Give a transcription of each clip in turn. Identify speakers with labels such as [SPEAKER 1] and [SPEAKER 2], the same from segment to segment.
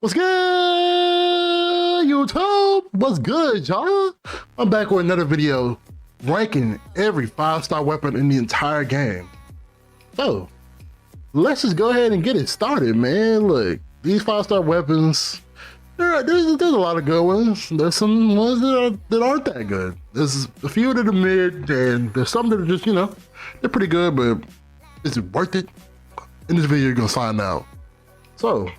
[SPEAKER 1] What's good, YouTube? What's good, y'all? I'm back with another video ranking every 5-star weapon in the entire game. So, let's just go ahead and get it started, man. Look, these 5-star weapons, there's a lot of good ones. There's some ones that aren't that good. There's a few that are mid, and there's some that are just, they're pretty good, but is it worth it? In this video, you're gonna find out. So,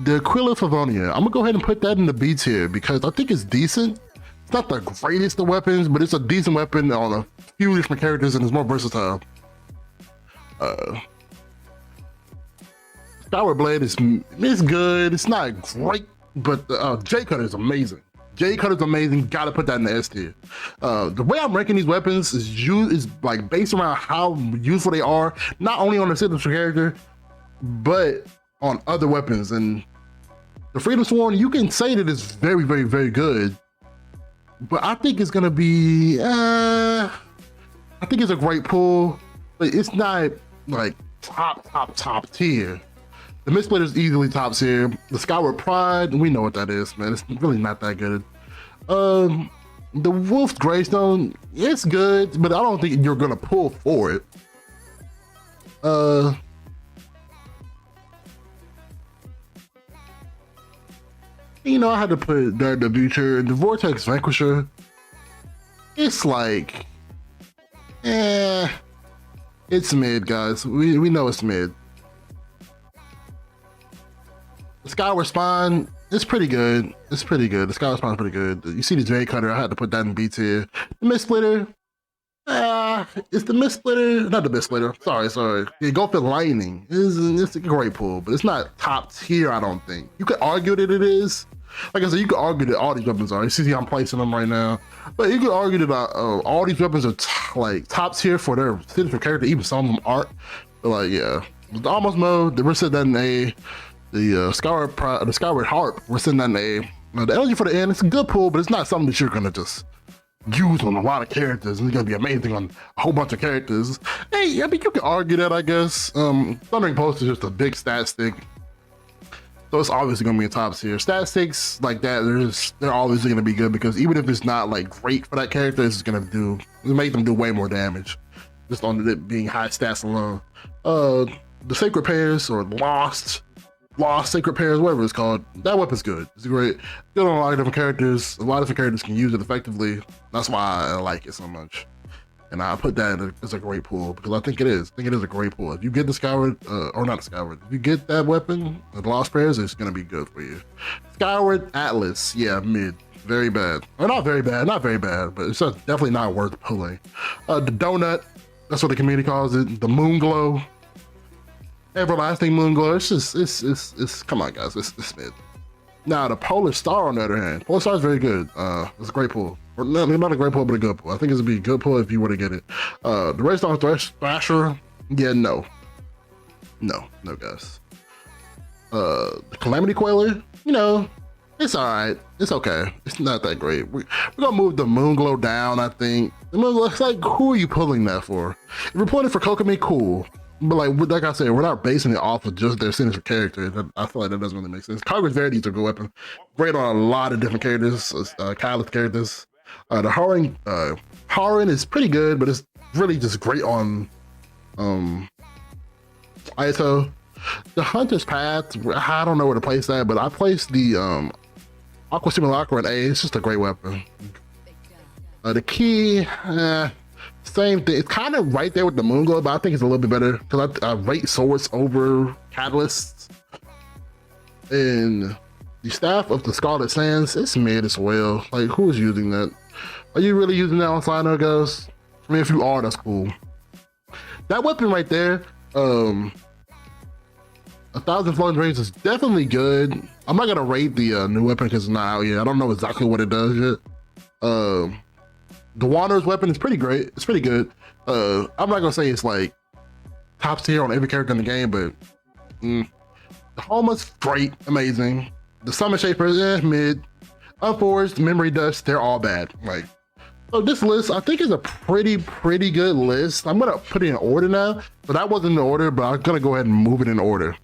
[SPEAKER 1] the Aquila Favonia, I'm gonna go ahead and put that in the B tier because I think it's decent. It's not the greatest of weapons, but it's a decent weapon on a few different characters and it's more versatile. Skyward Blade is good. It's not great, but J Cutter is amazing. J Cutter is amazing. Gotta put that in the S tier. The way I'm ranking these weapons is like based around how useful they are, not only on the signature character, but on other weapons. And the Freedom Sworn, you can say that it's very, very, very good, but I think it's gonna be, I think it's a great pull, but it's not like top tier. The Mist-Splitter is easily top tier. The Skyward Pride, we know what that is, man. It's really not that good. The Wolf's Greystone, it's good, but I don't think you're gonna pull for it. I had to put that in the future. The Vortex Vanquisher, it's like, it's mid, guys. We know it's mid. The Skyward Spine, it's pretty good. It's pretty good. The Skyward Spine is pretty good. You see the J Cutter, I had to put that in B tier. The Mist-Splitter, it's the Mist-Splitter, not the Mist-Splitter. Sorry. The Gulfin Lightning it's a great pull, but it's not top tier, I don't think. You could argue that it is. Like I said, you could argue that all these weapons are. You see how I'm placing them right now. But you could argue that all these weapons are top tier for their signature character. Even some of them aren't. But like, yeah, the Almost Mode, we're setting that in A. The Skyward Harp, we're setting that in A. The Energy for the End, it's a good pull, but it's not something that you're gonna just use on a lot of characters, and it's gonna be amazing on a whole bunch of characters. Hey, I mean, you can argue that, I guess. Thundering Post is just a big stat stick, so it's obviously gonna be a top tier. Stat sticks like that, they're obviously gonna be good because even if it's not like great for that character, it's gonna make them do way more damage just on it being high stats alone. The Sacred Pairs or Lost Sacred Pairs, whatever it's called, that weapon's good. It's great. Good on a lot of different characters. A lot of different characters can use it effectively. That's why I like it so much. And I put that as a great pull because I think it is. I think it is a great pull. If you get the Skyward, or not the Skyward, if you get that weapon, the Lost Prayers, it's gonna be good for you. Skyward Atlas, yeah, mid. Very bad. Or not very bad, but it's just definitely not worth pulling. The Donut, that's what the community calls it. The Moon Glow. Everlasting Moon Glow, it's come on, guys, it's mid. Now the Polar Star, on the other hand, Polar Star is very good. It's a great pull. Or not a great pull, but a good pull. I think it's gonna be a good pull if you were to get it. The Raystone Thrasher, yeah, no, guys. The Calamity Queller, it's all right. It's okay. It's not that great. We're gonna move the Moon Glow down, I think. The Moon Glow, it's like, who are you pulling that for? If you're pulling it for Kokomi, cool. But like I said, we're not basing it off of just their signature character. I feel like that doesn't really make sense. Congress Verity is a good weapon. Great on a lot of different characters, catalyst characters. The Harin is pretty good, but it's really just great on Ayato. The Hunter's Path, I don't know where to place that, but I placed the Aqua Simulacra in A. It's just a great weapon. The Key, same thing. It's kind of right there with the Moon Glow, but I think it's a little bit better because I rate swords over catalysts. And the Staff of the Scarlet Sands, it's mid as well. Like, who's using that? Are you really using that on Sino Ghost? I mean, if you are, that's cool. That weapon right there, 1,000 Floating Rings is definitely good. I'm not gonna rate the new weapon because it's not out yet. I don't know exactly what it does yet. The Wanderer's weapon is pretty great. It's pretty good. I'm not gonna say it's like top tier on every character in the game, but the Homa's great, amazing. The Summon Shaper, mid. Unforged, Memory Dust, they're all bad. Like, so this list, I think, is a pretty good list. I'm gonna put it in order now, but that wasn't in order, but I'm gonna go ahead and move it in order.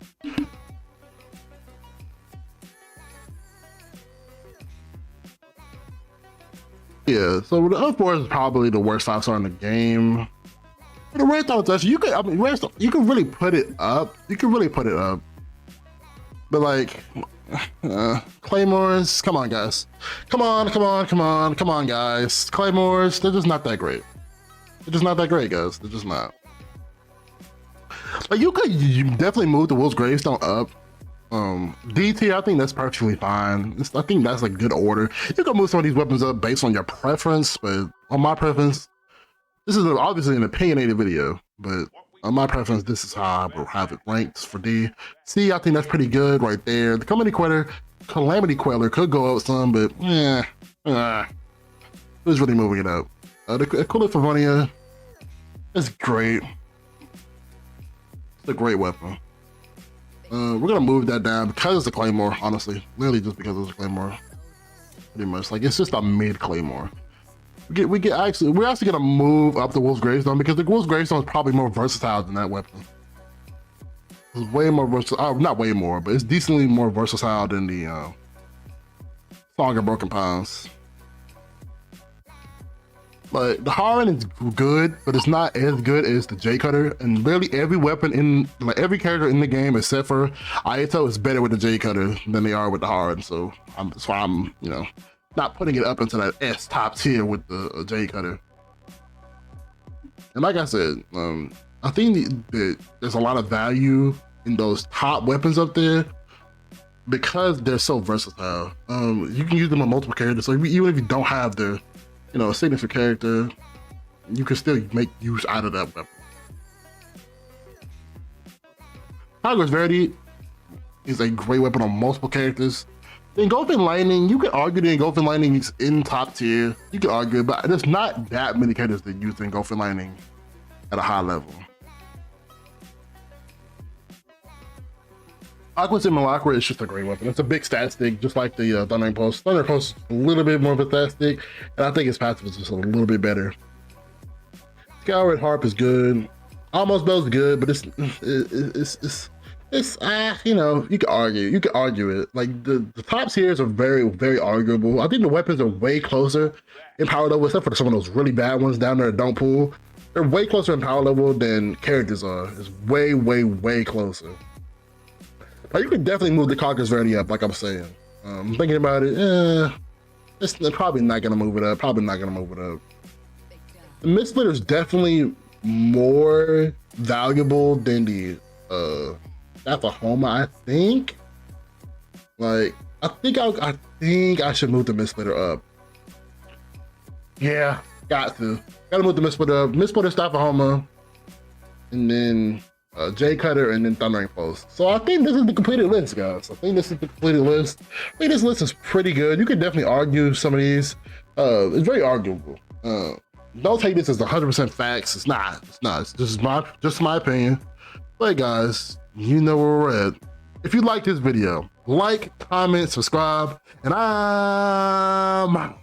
[SPEAKER 1] Yeah, so the F4 is probably the worst 5-star in the game. But the Red Thought Touch, you could, I mean, you can really put it up. You can really put it up. But like, Claymores, come on, guys. Come on, guys. Claymores, they're just not that great. They're just not that great, guys. They're just not. Like, you definitely move the Will's Gravestone up. DT, I think that's perfectly fine. I think that's a good order. You can move some of these weapons up based on your preference, but on my preference, this is obviously an opinionated video, but on my preference, this is how I will have it ranked for D. C, I think that's pretty good right there. The Calamity Queller could go up some, but who's really moving it up? The Aquila Favonia is great. It's a great weapon. We're gonna move that down because it's a Claymore, honestly. Literally just because it's a Claymore. Pretty much. Like, it's just a mid Claymore. We're actually gonna move up the Wolf's Gravestone because the Wolf's Gravestone is probably more versatile than that weapon. It's way more versatile, not way more, but it's decently more versatile than the Song of Broken Pounds. But the Haran is good, but it's not as good as the J Cutter. And literally every weapon in, like every character in the game except for Ayato is better with the J Cutter than they are with the Haran. So that's why I'm, you know, not putting it up into that S top tier with the J Cutter. And like I said, I think that there's a lot of value in those top weapons up there because they're so versatile. You can use them on multiple characters. So even if you don't have the, you know, a signature character, you can still make use out of that weapon. Hogwarts Verity is a great weapon on multiple characters. The Engulfing Lightning, you could argue the Engulfing Lightning is in top tier. You could argue, but there's not that many characters that use the Engulfing Lightning at a high level. Aqua Simulacra is just a great weapon. It's a big stat stick, just like the Thundering Pulse. Thundering Pulse is a little bit more of a stat stick, and I think its passive is just a little bit better. Skyward Harp is good. Almost Bell's good, but it's you know, you could argue it. Like the top tiers are very, very arguable. I think the weapons are way closer in power level, except for some of those really bad ones down there that don't pull. They're way closer in power level than characters are. It's way, way, way closer. But you can definitely move the Conqueror's Verity up, like I'm saying. Thinking about it, it's probably not gonna move it up. The Mist Splitter is definitely more valuable than the Homa, I think. Like, I think I should move the Mist Splitter up. Yeah, gotta move the Mist Splitter up. Mist Splitter, Homa, and then J Cutter, and then Thundering Pulse. So I think this is the completed list, guys. I think this list is pretty good. You can definitely argue some of these. It's very arguable. Don't take this as 100% facts. It's not. It's just my opinion. But guys, you know where we're at. If you like this video, like, comment, subscribe, and I'm out.